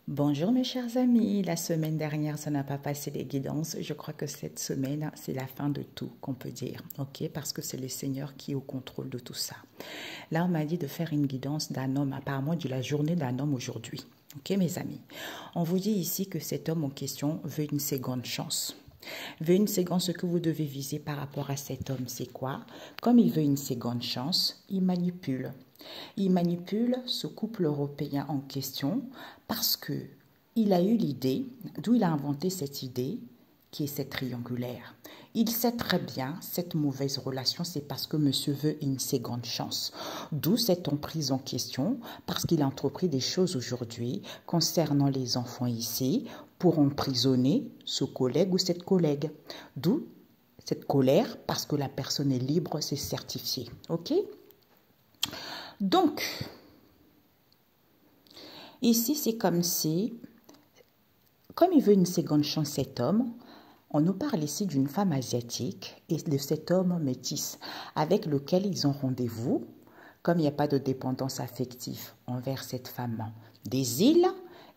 Bonjour mes chers amis, la semaine dernière ça n'a pas passé les guidances, je crois que cette semaine c'est la fin de tout qu'on peut dire, ok, parce que c'est le Seigneur qui est au contrôle de tout ça. Là on m'a dit de faire une guidance d'un homme, apparemment de la journée d'un homme aujourd'hui, ok mes amis. On vous dit ici que cet homme en question veut une seconde chance. Veut une seconde, ce que vous devez viser par rapport à cet homme, c'est quoi? Comme il veut une seconde chance, il manipule. Il manipule ce couple européen en question parce que il a eu l'idée, d'où il a inventé cette idée, qui est cette triangulaire. Il sait très bien cette mauvaise relation, c'est parce que monsieur veut une seconde chance. D'où cette emprise en question, parce qu'il a entrepris des choses aujourd'hui concernant les enfants ici pour emprisonner ce collègue ou cette collègue. D'où cette colère, parce que la personne est libre, c'est certifié. Ok? Donc, ici c'est comme si, comme il veut une seconde chance cet homme, on nous parle ici d'une femme asiatique et de cet homme métis avec lequel ils ont rendez-vous, comme il n'y a pas de dépendance affective envers cette femme des îles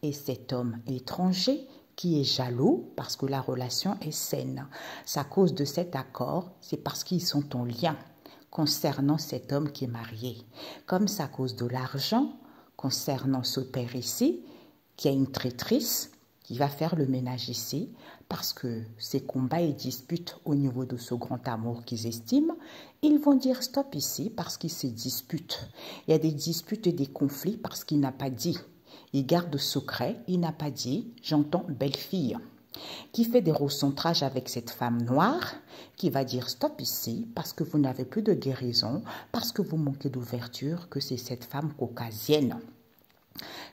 et cet homme étranger qui est jaloux parce que la relation est saine. C'est à cause de cet accord, c'est parce qu'ils sont en lien concernant cet homme qui est marié. Comme c'est à cause de l'argent concernant ce père ici, qui a une traîtrise, qui va faire le ménage ici, parce que ces combats et disputes au niveau de ce grand amour qu'ils estiment, ils vont dire stop ici parce qu'ils se disputent. Il y a des disputes et des conflits parce qu'il n'a pas dit. Il garde secret, il n'a pas dit, j'entends belle-fille, qui fait des recentrages avec cette femme noire, qui va dire stop ici parce que vous n'avez plus de guérison, parce que vous manquez d'ouverture, que c'est cette femme caucasienne.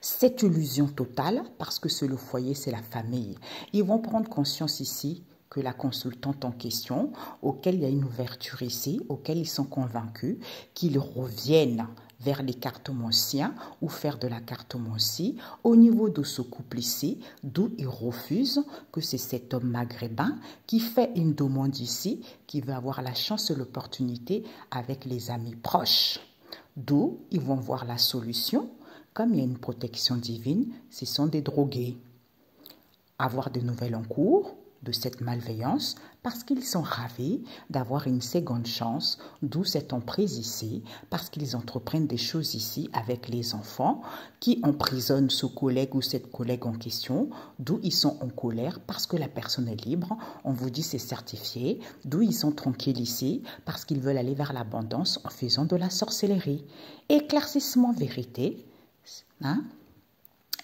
Cette illusion totale, parce que c'est le foyer, c'est la famille. Ils vont prendre conscience ici que la consultante en question, auquel il y a une ouverture ici, auquel ils sont convaincus, qu'ils reviennent vers les cartomanciens ou faire de la cartomancie au niveau de ce couple ici, d'où ils refusent que c'est cet homme maghrébin qui fait une demande ici, qui veut avoir la chance et l'opportunité avec les amis proches. D'où ils vont voir la solution. Comme il y a une protection divine, ce sont des drogués. Avoir de nouvelles en cours de cette malveillance parce qu'ils sont ravis d'avoir une seconde chance, d'où cette emprise ici, parce qu'ils entreprennent des choses ici avec les enfants qui emprisonnent ce collègue ou cette collègue en question, d'où ils sont en colère parce que la personne est libre, on vous dit c'est certifié, d'où ils sont tranquilles ici parce qu'ils veulent aller vers l'abondance en faisant de la sorcellerie. Éclaircissement vérité. Hein?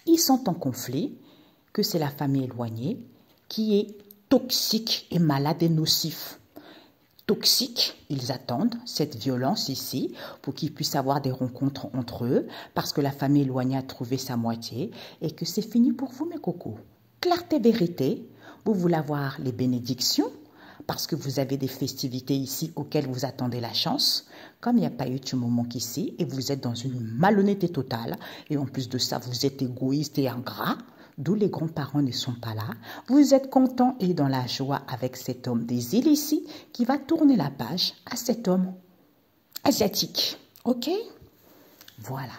Ils sont en conflit, que c'est la famille éloignée qui est toxique et malade et nocif. Toxique, ils attendent cette violence ici pour qu'ils puissent avoir des rencontres entre eux parce que la famille éloignée a trouvé sa moitié et que c'est fini pour vous mes cocos. Clarté vérité, vous voulez avoir les bénédictions parce que vous avez des festivités ici auxquelles vous attendez la chance, comme il n'y a pas eu de moment qu'ici, et vous êtes dans une malhonnêteté totale, et en plus de ça, vous êtes égoïste et ingrat, d'où les grands-parents ne sont pas là, vous êtes content et dans la joie avec cet homme des îles ici, qui va tourner la page à cet homme asiatique, ok? Voilà.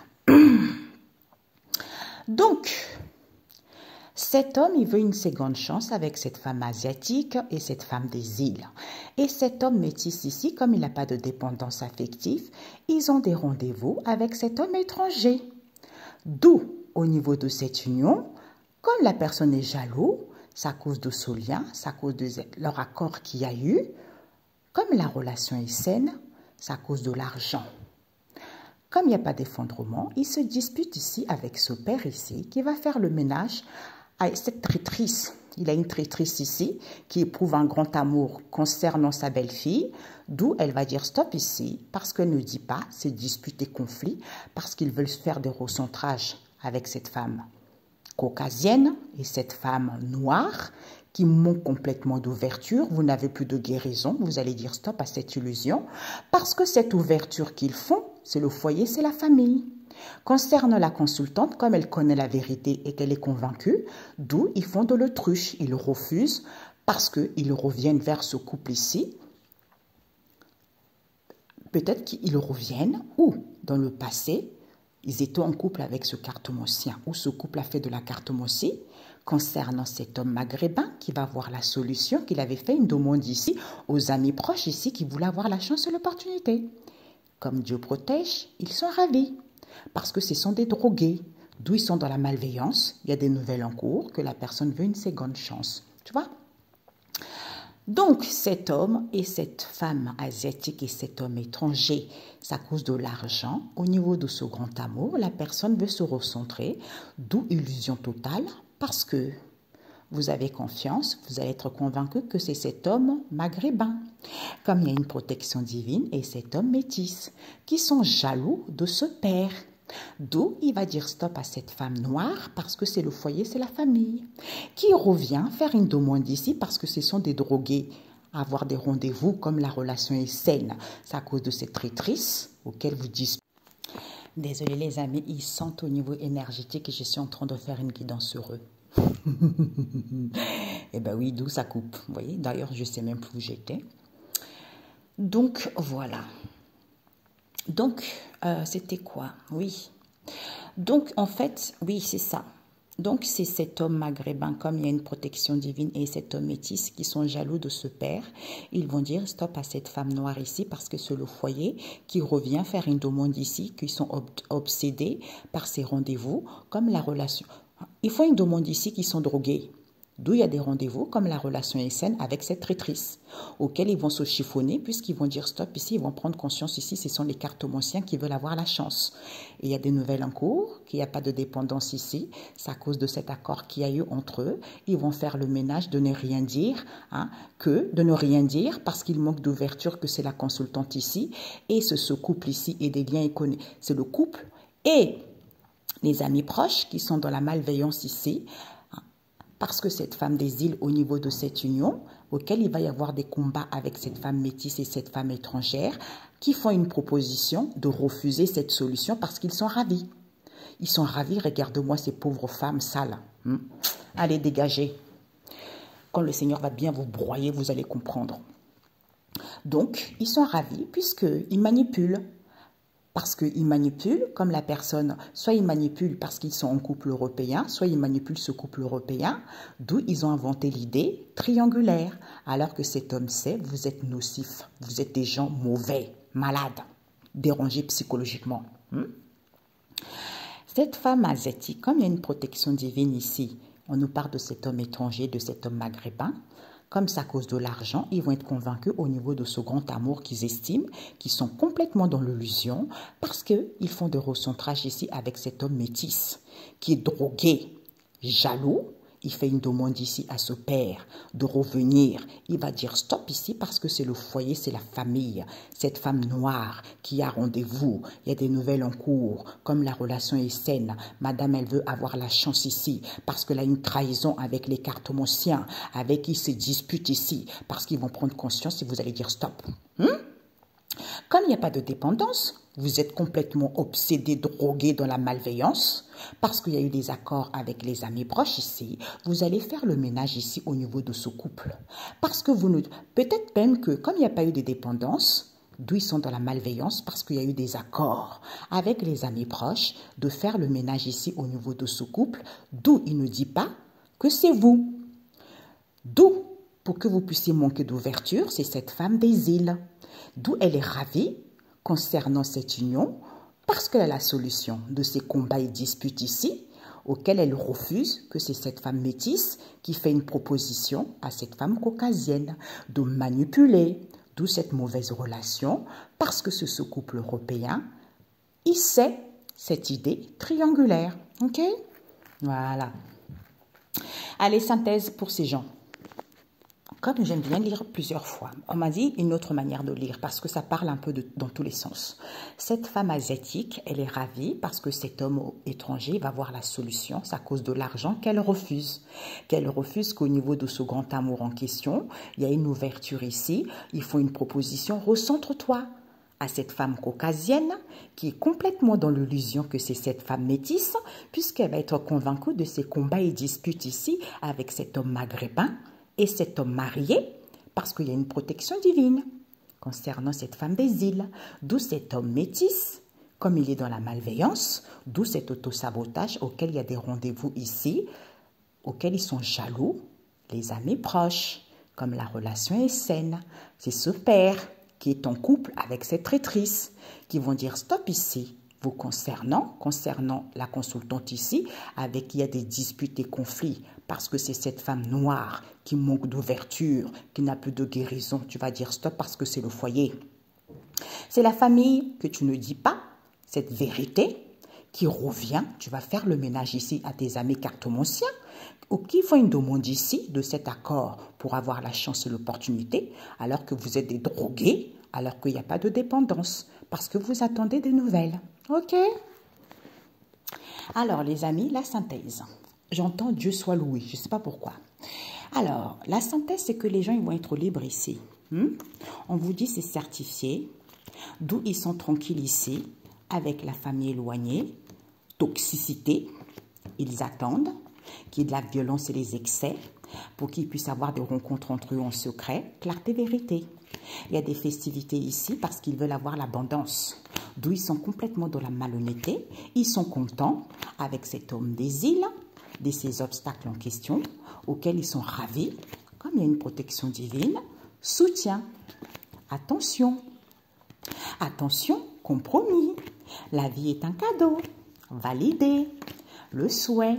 Donc, cet homme, il veut une seconde chance avec cette femme asiatique et cette femme des îles. Et cet homme métis ici, comme il n'a pas de dépendance affective, ils ont des rendez-vous avec cet homme étranger. D'où, au niveau de cette union, comme la personne est jaloux, c'est à cause de ce lien, c'est à cause de leur accord qu'il y a eu, comme la relation est saine, c'est à cause de l'argent. Comme il n'y a pas d'effondrement, il se dispute ici avec ce père ici qui va faire le ménage à cette traîtrise. Il a une traîtrise ici qui éprouve un grand amour concernant sa belle-fille, d'où elle va dire stop ici parce qu'elle ne dit pas ces disputes et conflits, parce qu'ils veulent faire des recentrages avec cette femme caucasienne et cette femme noire qui manque complètement d'ouverture. Vous n'avez plus de guérison, vous allez dire stop à cette illusion parce que cette ouverture qu'ils font, c'est le foyer, c'est la famille. Concernant la consultante, comme elle connaît la vérité et qu'elle est convaincue, d'où ils font de l'autruche, ils refusent parce qu'ils reviennent vers ce couple ici. Peut-être qu'ils reviennent ou dans le passé, ils étaient en couple avec ce cartomancien ou ce couple a fait de la cartomancie concernant cet homme maghrébin qui va voir la solution, qu'il avait fait une demande ici aux amis proches ici qui voulaient avoir la chance et l'opportunité. Comme Dieu protège, ils sont ravis parce que ce sont des drogués, d'où ils sont dans la malveillance. Il y a des nouvelles en cours que la personne veut une seconde chance. Tu vois? Donc, cet homme et cette femme asiatique et cet homme étranger, c'est à cause de l'argent. Au niveau de ce grand amour, la personne veut se recentrer, d'où illusion totale, parce que vous avez confiance, vous allez être convaincu que c'est cet homme maghrébin. Comme il y a une protection divine et cet homme métis, qui sont jaloux de ce père. D'où il va dire stop à cette femme noire parce que c'est le foyer, c'est la famille. Qui revient faire une demande ici parce que ce sont des drogués. Avoir des rendez-vous comme la relation est saine. C'est à cause de cette traîtrise auquel vous dites. Désolé les amis, ils sentent au niveau énergétique et je suis en train de faire une guidance sur eux. Eh bien oui, d'où ça coupe. Vous voyez, d'ailleurs, je ne sais même plus où j'étais. Donc, voilà. Donc, c'était quoi? Oui. Donc, en fait, oui, c'est ça. Donc, c'est cet homme maghrébin, comme il y a une protection divine, et cet homme métis qui sont jaloux de ce père. Ils vont dire stop à cette femme noire ici parce que c'est le foyer qui revient faire une demande ici, qui sont obsédés par ces rendez-vous, comme la relation. Ils font une demande ici qui sont drogués. D'où il y a des rendez-vous comme la relation est saine avec cette traîtrise, auxquels ils vont se chiffonner puisqu'ils vont dire stop ici, ils vont prendre conscience ici, ce sont les cartomanciens qui veulent avoir la chance. Et il y a des nouvelles en cours, qu'il n'y a pas de dépendance ici, c'est à cause de cet accord qu'il y a eu entre eux. Ils vont faire le ménage de ne rien dire, de ne rien dire parce qu'il manque d'ouverture, que c'est la consultante ici, et ce couple ici et des liens économiques, c'est le couple et les amis proches qui sont dans la malveillance ici, parce que cette femme des îles, au niveau de cette union, auquel il va y avoir des combats avec cette femme métisse et cette femme étrangère, qui font une proposition de refuser cette solution parce qu'ils sont ravis. Ils sont ravis, regarde-moi ces pauvres femmes sales. Allez, dégagez. Quand le Seigneur va bien vous broyer, vous allez comprendre. Donc, ils sont ravis puisqu'ils manipulent. Parce qu'ils manipulent, comme la personne, soit ils manipulent parce qu'ils sont en couple européen, soit ils manipulent ce couple européen, d'où ils ont inventé l'idée triangulaire. Alors que cet homme sait, vous êtes nocifs, vous êtes des gens mauvais, malades, dérangés psychologiquement. Cette femme asiatique, comme il y a une protection divine ici, on nous parle de cet homme étranger, de cet homme maghrébin, comme c'est à cause de l'argent, ils vont être convaincus au niveau de ce grand amour qu'ils estiment, qu'ils sont complètement dans l'illusion, parce qu'ils font des recentrages ici avec cet homme métis, qui est drogué, jaloux. Il fait une demande ici à ce père de revenir. Il va dire stop ici parce que c'est le foyer, c'est la famille. Cette femme noire qui a rendez-vous, il y a des nouvelles en cours, comme la relation est saine. Madame, elle veut avoir la chance ici parce qu'elle a une trahison avec les cartomanciens, avec qui se dispute ici, parce qu'ils vont prendre conscience et vous allez dire stop. Comme il n'y a pas de dépendance, vous êtes complètement obsédé, drogué dans la malveillance, parce qu'il y a eu des accords avec les amis proches ici, vous allez faire le ménage ici au niveau de ce couple. Parce que peut-être même que comme il n'y a pas eu de dépendance, d'où ils sont dans la malveillance, parce qu'il y a eu des accords avec les amis proches, de faire le ménage ici au niveau de ce couple, d'où il ne dit pas que c'est vous. D'où, pour que vous puissiez manquer d'ouverture, c'est cette femme des îles. D'où elle est ravie concernant cette union, parce qu'elle a la solution de ces combats et disputes ici, auxquels elle refuse, que c'est cette femme métisse qui fait une proposition à cette femme caucasienne de manipuler, d'où cette mauvaise relation, parce que ce couple européen, il sait cette idée triangulaire. Ok? Voilà. Allez, synthèse pour ces gens. Comme j'aime bien lire plusieurs fois, on m'a dit une autre manière de lire parce que ça parle un peu dans tous les sens. Cette femme asiatique, elle est ravie parce que cet homme étranger va voir la solution. C'est à cause de l'argent qu'elle refuse. Qu'elle refuse qu'au niveau de ce grand amour en question, il y a une ouverture ici. Ils font une proposition, recentre-toi à cette femme caucasienne qui est complètement dans l'illusion que c'est cette femme métisse puisqu'elle va être convaincue de ses combats et disputes ici avec cet homme maghrébin. Et cet homme marié, parce qu'il y a une protection divine concernant cette femme des îles, d'où cet homme métis, comme il est dans la malveillance, D'où cet autosabotage auquel il y a des rendez-vous ici, auxquels ils sont jaloux, les amis proches, comme la relation est saine. C'est ce père qui est en couple avec cette traîtrice qui vont dire stop ici. Vous concernant la consultante ici, avec qui il y a des disputes et conflits, parce que c'est cette femme noire qui manque d'ouverture, qui n'a plus de guérison, tu vas dire stop parce que c'est le foyer. C'est la famille que tu ne dis pas, cette vérité qui revient, tu vas faire le ménage ici à tes amis cartomanciens, ou qui font une demande ici de cet accord pour avoir la chance et l'opportunité, alors que vous êtes des drogués, alors qu'il n'y a pas de dépendance, parce que vous attendez des nouvelles. Ok? Alors, les amis, la synthèse. J'entends Dieu soit loué, je ne sais pas pourquoi. Alors, la synthèse, c'est que les gens ils vont être libres ici. On vous dit c'est certifié, d'où ils sont tranquilles ici, avec la famille éloignée, toxicité, ils attendent qu'il y ait de la violence et des excès pour qu'ils puissent avoir des rencontres entre eux en secret, clarté, vérité. Il y a des festivités ici parce qu'ils veulent avoir l'abondance, d'où ils sont complètement dans la malhonnêteté, ils sont contents avec cet homme des îles, de ces obstacles en question, auxquels ils sont ravis, comme il y a une protection divine, soutien, attention, attention, compromis, la vie est un cadeau, validé, le souhait,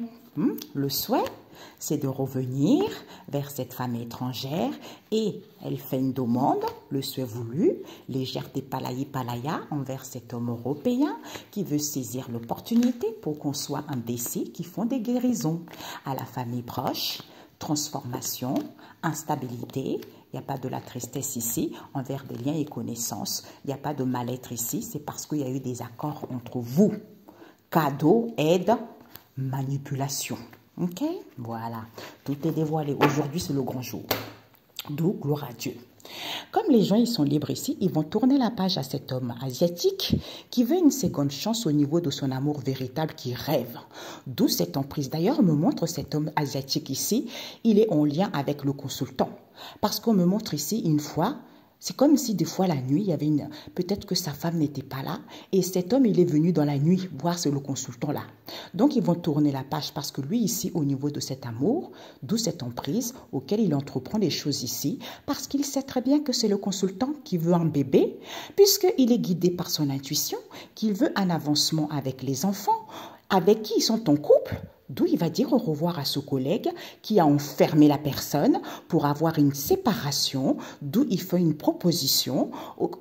c'est de revenir vers cette femme étrangère et elle fait une demande, le souhait voulu, légèreté palaya envers cet homme européen qui veut saisir l'opportunité pour qu'on soit indécis, qui font des guérisons à la famille proche, transformation, instabilité. Il n'y a pas de la tristesse ici envers des liens et connaissances. Il n'y a pas de mal-être ici. C'est parce qu'il y a eu des accords entre vous. Cadeau, aide, manipulation. Ok? Voilà. Tout est dévoilé. Aujourd'hui, c'est le grand jour. D'où gloire à Dieu. Comme les gens ils sont libres ici, ils vont tourner la page à cet homme asiatique qui veut une seconde chance au niveau de son amour véritable, qui rêve. D'où cette emprise. D'ailleurs, on me montre cet homme asiatique ici, il est en lien avec le consultant. Parce qu'on me montre ici une fois, c'est comme si des fois la nuit, il y avait peut-être que sa femme n'était pas là et cet homme, il est venu dans la nuit voir le consultant là. Donc, ils vont tourner la page parce que lui ici, au niveau de cet amour, d'où cette emprise auquel il entreprend des choses ici, parce qu'il sait très bien que c'est le consultant qui veut un bébé, puisqu'il est guidé par son intuition, qu'il veut un avancement avec les enfants, avec qui ils sont en couple. D'où il va dire au revoir à ce collègue qui a enfermé la personne pour avoir une séparation, d'où il fait une proposition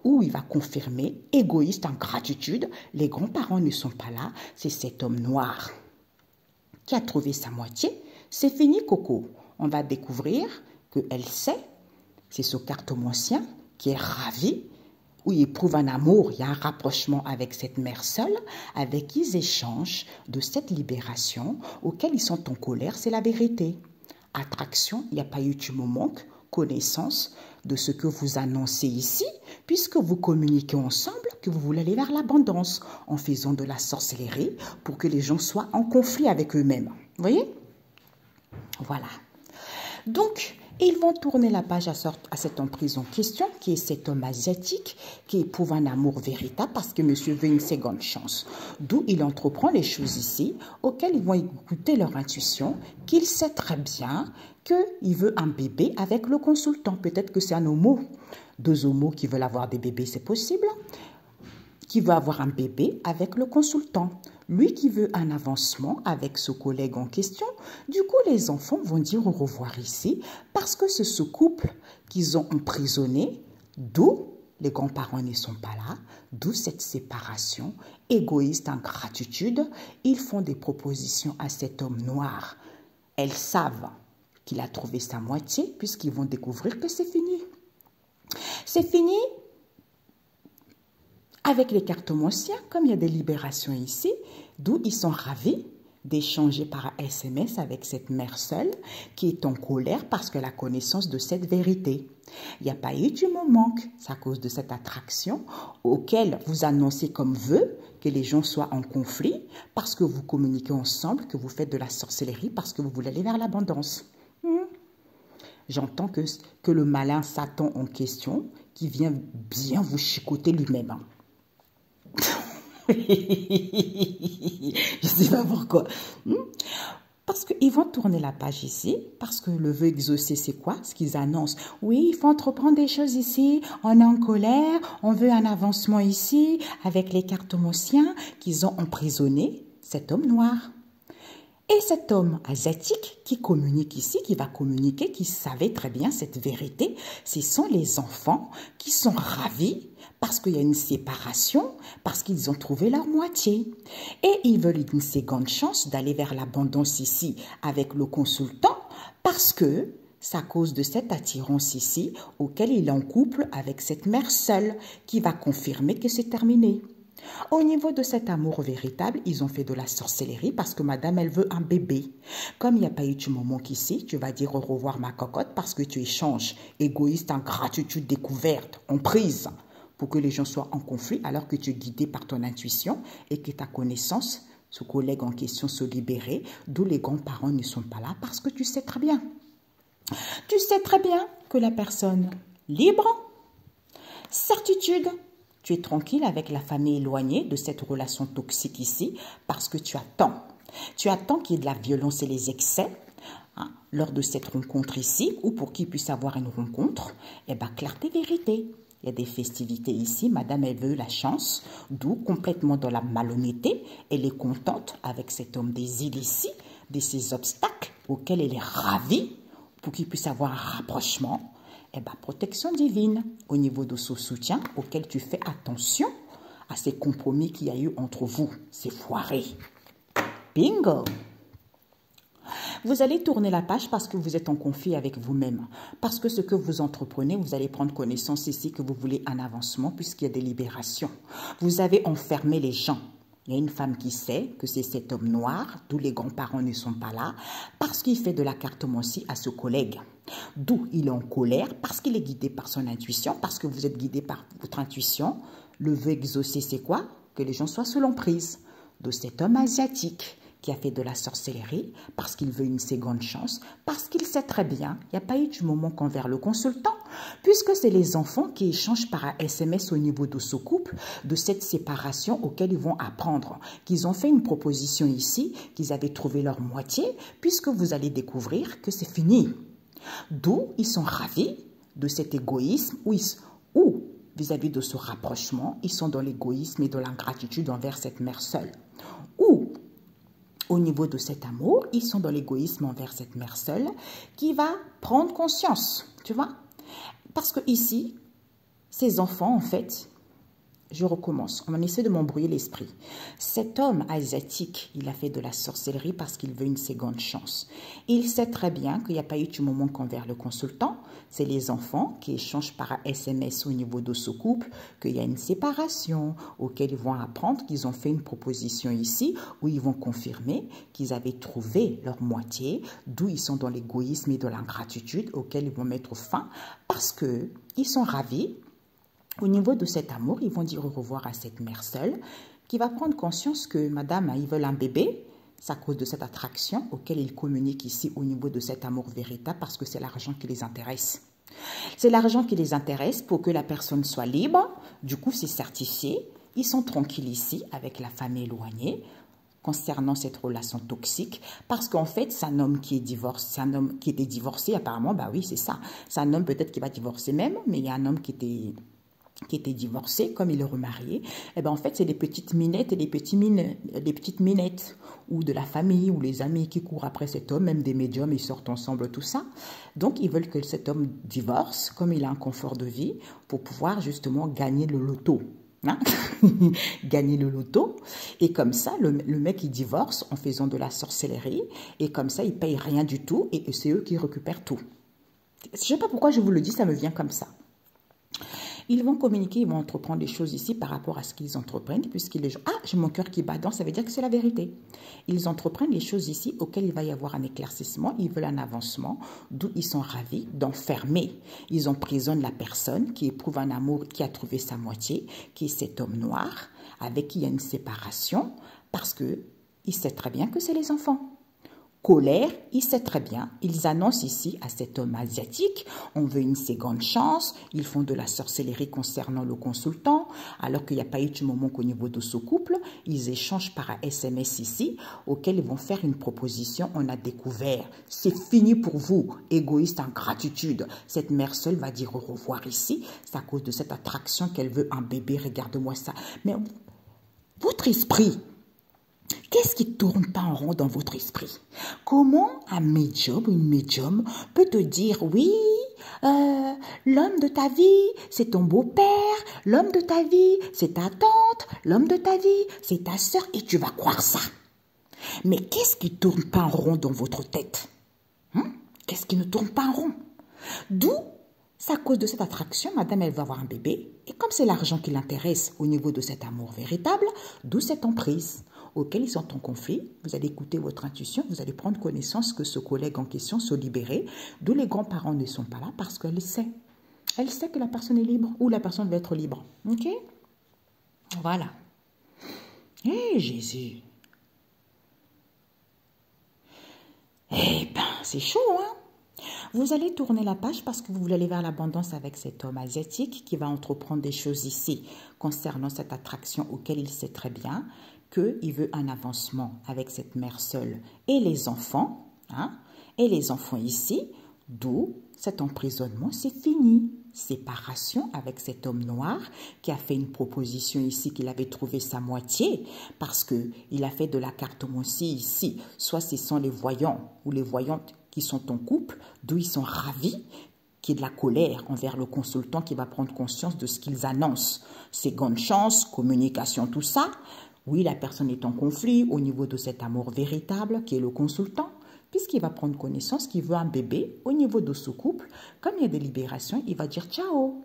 où il va confirmer, égoïste en gratitude, les grands-parents ne sont pas là, c'est cet homme noir qui a trouvé sa moitié. C'est fini Coco, on va découvrir qu'elle sait, c'est ce cartomancien qui est ravi, où il éprouve un amour, il y a un rapprochement avec cette mère seule, avec qui ils échangent de cette libération, auquel ils sont en colère, c'est la vérité. Attraction, il n'y a pas eu du moment, connaissance de ce que vous annoncez ici, puisque vous communiquez ensemble que vous voulez aller vers l'abondance, en faisant de la sorcellerie pour que les gens soient en conflit avec eux-mêmes. Vous voyez? Voilà. Donc, ils vont tourner la page à cette emprise en question, qui est cet homme asiatique, qui éprouve un amour véritable parce que monsieur veut une seconde chance. D'où il entreprend les choses ici, auxquelles ils vont écouter leur intuition, qu'il sait très bien qu'il veut un bébé avec le consultant. Peut-être que c'est un homo. Deux homos qui veulent avoir des bébés, c'est possible. Qui veut avoir un bébé avec le consultant. Lui qui veut un avancement avec ce collègue en question. Du coup, les enfants vont dire au revoir ici parce que c'est ce couple qu'ils ont emprisonné, d'où les grands-parents ne sont pas là, d'où cette séparation, égoïste, ingratitude. Ils font des propositions à cet homme noir. Elles savent qu'il a trouvé sa moitié puisqu'ils vont découvrir que c'est fini. C'est fini. Avec les cartomanciens, comme il y a des libérations ici, d'où ils sont ravis d'échanger par SMS avec cette mère seule qui est en colère parce qu'elle a connaissance de cette vérité. Il n'y a pas eu du moment, c'est à cause de cette attraction auquel vous annoncez comme vœu que les gens soient en conflit parce que vous communiquez ensemble, que vous faites de la sorcellerie parce que vous voulez aller vers l'abondance. J'entends que le malin Satan en question qui vient bien vous chicoter lui-même. Je sais pas pourquoi. Parce qu'ils vont tourner la page ici, parce que le vœu exaucé, c'est quoi? Ce qu'ils annoncent. Oui, il faut entreprendre des choses ici, on est en colère, on veut un avancement ici, avec les cartomanciens qu'ils ont emprisonné cet homme noir. Et cet homme asiatique qui communique ici, qui va communiquer, qui savait très bien cette vérité, ce sont les enfants qui sont ravis parce qu'il y a une séparation, parce qu'ils ont trouvé leur moitié. Et ils veulent une seconde chance d'aller vers l'abondance ici avec le consultant parce que c'est à cause de cette attirance ici auquel il est en couple avec cette mère seule qui va confirmer que c'est terminé. Au niveau de cet amour véritable, ils ont fait de la sorcellerie parce que madame, elle veut un bébé. Comme il n'y a pas eu de moment qu'ici, tu vas dire au revoir ma cocotte parce que tu échanges égoïste, ingratitude découverte, en prise, pour que les gens soient en conflit alors que tu es guidé par ton intuition et que ta connaissance, ce collègue en question, se libérer, d'où les grands-parents ne sont pas là parce que tu sais très bien. Tu sais très bien que la personne libre, certitude, tu es tranquille avec la famille éloignée de cette relation toxique ici parce que tu attends. Tu attends qu'il y ait de la violence et les excès lors de cette rencontre ici ou pour qu'il puisse avoir une rencontre. Eh bien, clarté, vérité. Il y a des festivités ici. Madame, elle veut la chance, d'où complètement dans la malhonnêteté. Elle est contente avec cet homme des îles ici, de ces obstacles auxquels elle est ravie pour qu'il puisse avoir un rapprochement. Eh bien, protection divine au niveau de ce soutien auquel tu fais attention à ces compromis qu'il y a eu entre vous. C'est foiré. Bingo! Vous allez tourner la page parce que vous êtes en conflit avec vous-même. Parce que ce que vous entreprenez, vous allez prendre connaissance ici que vous voulez un avancement puisqu'il y a des libérations. Vous avez enfermé les gens. Il y a une femme qui sait que c'est cet homme noir, d'où les grands-parents ne sont pas là, parce qu'il fait de la cartomancie à ce collègue. D'où il est en colère, parce qu'il est guidé par son intuition, parce que vous êtes guidé par votre intuition. Le vœu exaucé, c'est quoi? Que les gens soient sous l'emprise de cet homme asiatique qui a fait de la sorcellerie, parce qu'il veut une seconde chance, parce qu'il sait très bien, il n'y a pas eu du moment qu'envers le consultant, puisque c'est les enfants qui échangent par SMS au niveau de ce couple, de cette séparation auquel ils vont apprendre, qu'ils ont fait une proposition ici, qu'ils avaient trouvé leur moitié, puisque vous allez découvrir que c'est fini. D'où ils sont ravis de cet égoïsme, ou vis-à-vis de ce rapprochement, ils sont dans l'égoïsme et de l'ingratitude envers cette mère seule. Ou au niveau de cet amour, ils sont dans l'égoïsme envers cette mère seule qui va prendre conscience, tu vois. Parce que ici, ces enfants, en fait, je recommence, on essaie de m'embrouiller l'esprit. Cet homme asiatique, il a fait de la sorcellerie parce qu'il veut une seconde chance. Il sait très bien qu'il n'y a pas eu du moment qu'envers le consultant, c'est les enfants qui échangent par SMS au niveau de ce couple, qu'il y a une séparation, auquel ils vont apprendre qu'ils ont fait une proposition ici, où ils vont confirmer qu'ils avaient trouvé leur moitié, d'où ils sont dans l'égoïsme et de l'ingratitude, auquel ils vont mettre fin, parce qu'ils sont ravis. Au niveau de cet amour, ils vont dire au revoir à cette mère seule qui va prendre conscience que madame, ils veulent un bébé. C'est à cause de cette attraction auquel ils communiquent ici au niveau de cet amour véritable parce que c'est l'argent qui les intéresse. C'est l'argent qui les intéresse pour que la personne soit libre. Du coup, c'est certifié. Ils sont tranquilles ici avec la famille éloignée concernant cette relation toxique parce qu'en fait, c'est un homme qui est divorcé, c'est un homme qui était divorcé apparemment, bah oui, c'est ça. C'est un homme peut-être qui va divorcer même, mais il y a un homme qui était divorcé, comme il est remarié, et ben en fait, c'est des petites minettes et des petites minettes, ou de la famille, ou les amis qui courent après cet homme, même des médiums, ils sortent ensemble, tout ça. Donc, ils veulent que cet homme divorce, comme il a un confort de vie, pour pouvoir justement gagner le loto. Hein? Gagner le loto. Et comme ça, le mec, il divorce en faisant de la sorcellerie, et comme ça, il paye rien du tout, et c'est eux qui récupèrent tout. Je ne sais pas pourquoi je vous le dis, ça me vient comme ça. Ils vont communiquer, ils vont entreprendre des choses ici par rapport à ce qu'ils entreprennent, puisqu'ils les gens, ah, j'ai mon cœur qui bat dedans, ça veut dire que c'est la vérité. Ils entreprennent des choses ici auxquelles il va y avoir un éclaircissement, ils veulent un avancement, d'où ils sont ravis d'enfermer. Ils emprisonnent la personne qui éprouve un amour, qui a trouvé sa moitié, qui est cet homme noir, avec qui il y a une séparation, parce qu'il sait très bien que c'est les enfants. colère, il sait très bien, ils annoncent ici à cet homme asiatique, on veut une seconde chance, ils font de la sorcellerie concernant le consultant, alors qu'il n'y a pas eu de moment qu'au niveau de ce couple, ils échangent par un SMS ici, auquel ils vont faire une proposition, on a découvert, c'est fini pour vous, égoïste en gratitude, cette mère seule va dire au revoir ici, c'est à cause de cette attraction qu'elle veut un bébé, regarde-moi ça, mais votre esprit, qu'est-ce qui ne tourne pas en rond dans votre esprit? Comment un médium ou une médium peut te dire, oui, l'homme de ta vie, c'est ton beau-père, l'homme de ta vie, c'est ta tante, l'homme de ta vie, c'est ta sœur, et tu vas croire ça? Mais qu'est-ce qui ne tourne pas en rond dans votre tête? Qu'est-ce qui ne tourne pas en rond? D'où, c'est à cause de cette attraction, madame, elle va avoir un bébé, et comme c'est l'argent qui l'intéresse au niveau de cet amour véritable, d'où cette emprise auquel ils sont en conflit, vous allez écouter votre intuition, vous allez prendre connaissance que ce collègue en question se libérer, d'où les grands-parents ne sont pas là parce qu'elle sait. Elle sait que la personne est libre ou la personne va être libre. Ok? Voilà. Eh Jésus. Eh ben, c'est chaud, hein? Vous allez tourner la page parce que vous voulez aller vers l'abondance avec cet homme asiatique qui va entreprendre des choses ici concernant cette attraction auquel il sait très bien qu'il veut un avancement avec cette mère seule et les enfants, ici, d'où cet emprisonnement, c'est fini. Séparation avec cet homme noir qui a fait une proposition ici qu'il avait trouvé sa moitié parce qu'il a fait de la cartomancie ici. Soit ce sont les voyants ou les voyantes qui sont en couple, d'où ils sont ravis, qui est de la colère envers le consultant qui va prendre conscience de ce qu'ils annoncent. Seconde chance, communication, tout ça. Oui, la personne est en conflit au niveau de cet amour véritable qui est le consultant, puisqu'il va prendre connaissance qu'il veut un bébé au niveau de ce couple. Comme il y a des libérations, il va dire ciao.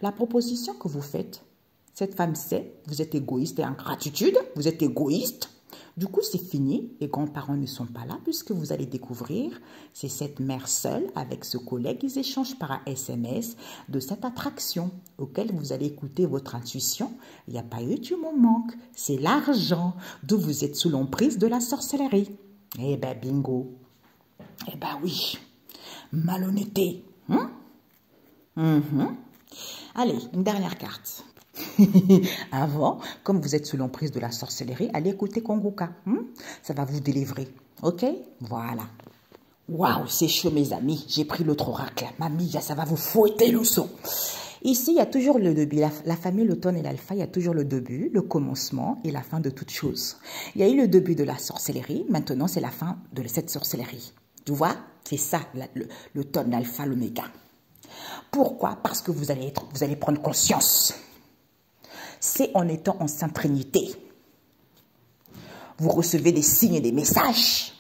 La proposition que vous faites, cette femme sait, vous êtes égoïste et en gratitude, vous êtes égoïste. Du coup, c'est fini, les grands-parents ne sont pas là puisque vous allez découvrir, c'est cette mère seule avec ce collègue, ils échangent par un SMS de cette attraction auquel vous allez écouter votre intuition. Il n'y a pas eu du manque, c'est l'argent, d'où vous êtes sous l'emprise de la sorcellerie. Eh ben bingo, eh ben oui, malhonnêteté. Allez, une dernière carte. Avant, comme vous êtes sous l'emprise de la sorcellerie, allez écouter Kongoka. Ça va vous délivrer. Ok? Voilà. Waouh, c'est chaud mes amis. J'ai pris l'autre oracle. Mamie, ça va vous fouetter le son. Ici, il y a toujours le début. La famille, l'automne et l'alpha, il y a toujours le début, le commencement et la fin de toute chose. Il y a eu le début de la sorcellerie. Maintenant, c'est la fin de cette sorcellerie. Tu vois? C'est ça, l'automne, l'alpha, l'oméga. Pourquoi? Parce que vous allez prendre conscience. C'est en étant en Sainte Trinité. Vous recevez des signes et des messages.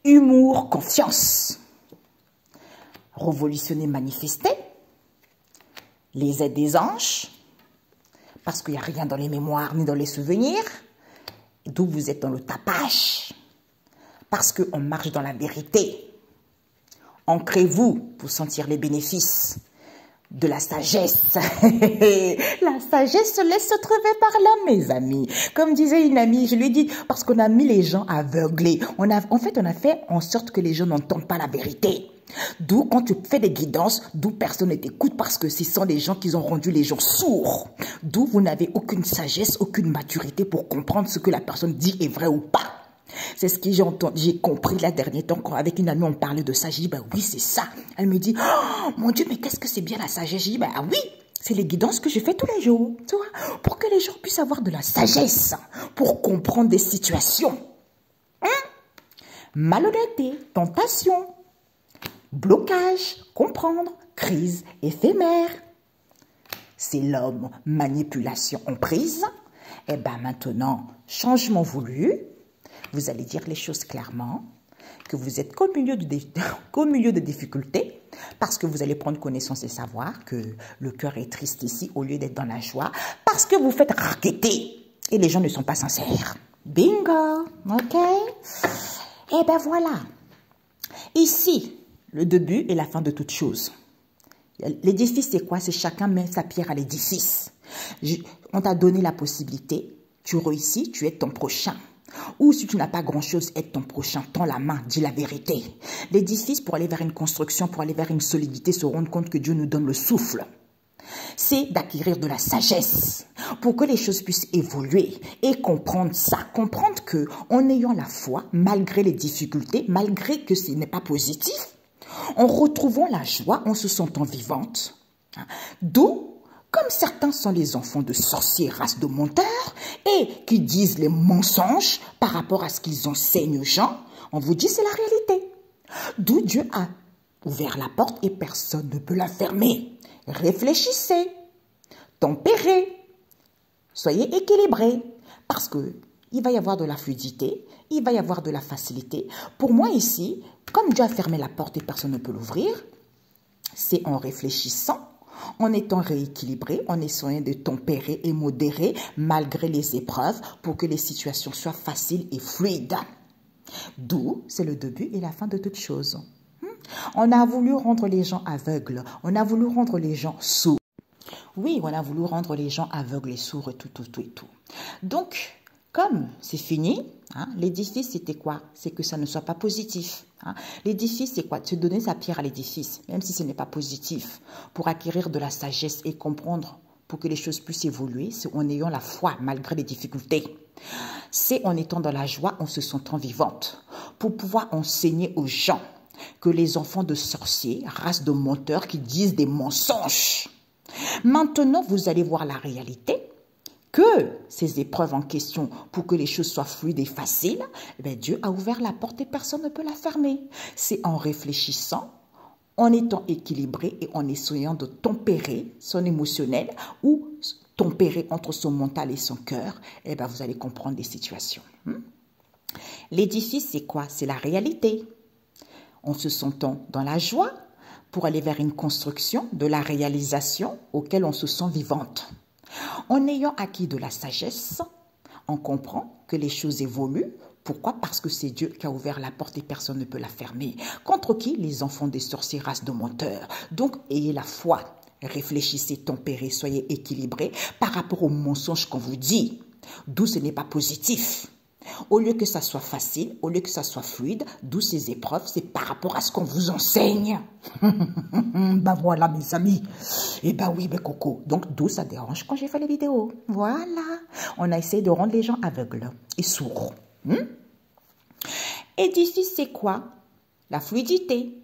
Humour, confiance. Révolutionner, manifester. Les aides des anges. Parce qu'il n'y a rien dans les mémoires ni dans les souvenirs. D'où vous êtes dans le tapage. Parce qu'on marche dans la vérité. Ancrez-vous pour sentir les bénéfices de la sagesse. La sagesse se laisse se trouver par là, mes amis. Comme disait une amie, je lui ai dit, parce qu'on a mis les gens aveuglés. On a fait en sorte que les gens n'entendent pas la vérité. D'où, quand tu fais des guidances, d'où personne ne t'écoute parce que ce sont des gens qui ont rendu les gens sourds. D'où vous n'avez aucune sagesse, aucune maturité pour comprendre ce que la personne dit est vrai ou pas. C'est ce que j'ai compris là dernier temps quand avec une amie on parlait de ça. J'ai dit, ben oui, c'est ça. Elle me dit, oh mon Dieu, mais qu'est-ce que c'est bien la sagesse? J'ai dit, ben ah oui, c'est les guidances que je fais tous les jours, tu vois, pour que les gens puissent avoir de la sagesse, pour comprendre des situations. Malhonnêteté, tentation, blocage, comprendre, crise éphémère. C'est l'homme, manipulation, emprise. Et ben maintenant, changement voulu. Vous allez dire les choses clairement, que vous êtes qu'au milieu de difficultés, parce que vous allez prendre connaissance et savoir que le cœur est triste ici au lieu d'être dans la joie, parce que vous faites raqueter et les gens ne sont pas sincères. Bingo, ok? Et ben voilà. Ici, le début et la fin de toute chose. L'édifice, c'est quoi? C'est chacun met sa pierre à l'édifice. On t'a donné la possibilité, tu réussis, tu es ton prochain. Ou si tu n'as pas grand-chose, aide ton prochain, tends la main, dis la vérité. L'édifice pour aller vers une construction, pour aller vers une solidité, se rendre compte que Dieu nous donne le souffle. C'est d'acquérir de la sagesse pour que les choses puissent évoluer et comprendre ça. Comprendre que en ayant la foi, malgré les difficultés, malgré que ce n'est pas positif, en retrouvant la joie, en se sentant vivante. D'où, comme certains sont les enfants de sorciers, race de menteurs, et qui disent les mensonges par rapport à ce qu'ils enseignent aux gens, on vous dit c'est la réalité. D'où Dieu a ouvert la porte et personne ne peut la fermer. Réfléchissez, tempérez, soyez équilibrés, parce que il va y avoir de la fluidité, il va y avoir de la facilité. Pour moi ici, comme Dieu a fermé la porte et personne ne peut l'ouvrir, c'est en réfléchissant, en étant rééquilibré, en essayant de tempérer et modérer malgré les épreuves pour que les situations soient faciles et fluides. D'où, c'est le début et la fin de toute chose. On a voulu rendre les gens aveugles, on a voulu rendre les gens sourds. Oui, on a voulu rendre les gens aveugles et sourds et tout. Donc, comme c'est fini, l'édifice c'était quoi? C'est que ça ne soit pas positif. L'édifice c'est quoi? Se donner sa pierre à l'édifice, même si ce n'est pas positif, pour acquérir de la sagesse et comprendre, pour que les choses puissent évoluer, c'est en ayant la foi malgré les difficultés. C'est en étant dans la joie, en se sentant vivante, pour pouvoir enseigner aux gens que les enfants de sorciers, race de menteurs qui disent des mensonges. Maintenant, vous allez voir la réalité, que ces épreuves en question, pour que les choses soient fluides et faciles, Dieu a ouvert la porte et personne ne peut la fermer. C'est en réfléchissant, en étant équilibré et en essayant de tempérer son émotionnel ou tempérer entre son mental et son cœur, vous allez comprendre les situations. L'édifice, c'est quoi? C'est la réalité. En se sentant dans la joie pour aller vers une construction de la réalisation auquel on se sent vivante. En ayant acquis de la sagesse, on comprend que les choses évoluent. Pourquoi? Parce que c'est Dieu qui a ouvert la porte et personne ne peut la fermer. Contre qui? Les enfants des sorciers, race de menteurs. Donc, ayez la foi. Réfléchissez, tempérez, soyez équilibrés par rapport aux mensonges qu'on vous dit. D'où ce n'est pas positif. Au lieu que ça soit facile, au lieu que ça soit fluide, d'où ces épreuves, c'est par rapport à ce qu'on vous enseigne. Voilà mes amis. Oui, coco. Donc d'où ça dérange quand j'ai fait les vidéos. Voilà. On a essayé de rendre les gens aveugles et sourds. Édifice, c'est quoi? La fluidité,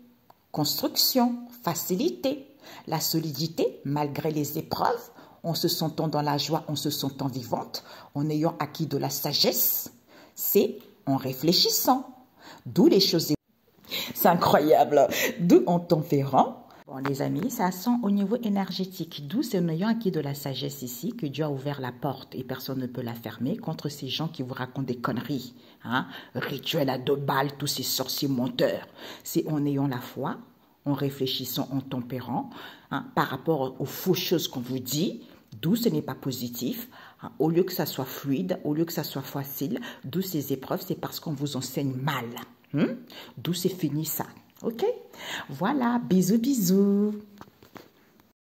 construction, facilité, la solidité malgré les épreuves, en se sentant dans la joie, en se sentant vivante, en ayant acquis de la sagesse. C'est en réfléchissant, d'où les choses... C'est incroyable, d'où en tempérant. Bon les amis, ça sent au niveau énergétique, d'où c'est en ayant acquis de la sagesse ici que Dieu a ouvert la porte et personne ne peut la fermer contre ces gens qui vous racontent des conneries. Rituels à 2 balles, tous ces sorciers menteurs. C'est en ayant la foi, en réfléchissant, en tempérant, par rapport aux fausses choses qu'on vous dit, d'où ce n'est pas positif. Au lieu que ça soit fluide, au lieu que ça soit facile, d'où ces épreuves, c'est parce qu'on vous enseigne mal. D'où c'est fini ça. Ok? Voilà, bisous, bisous.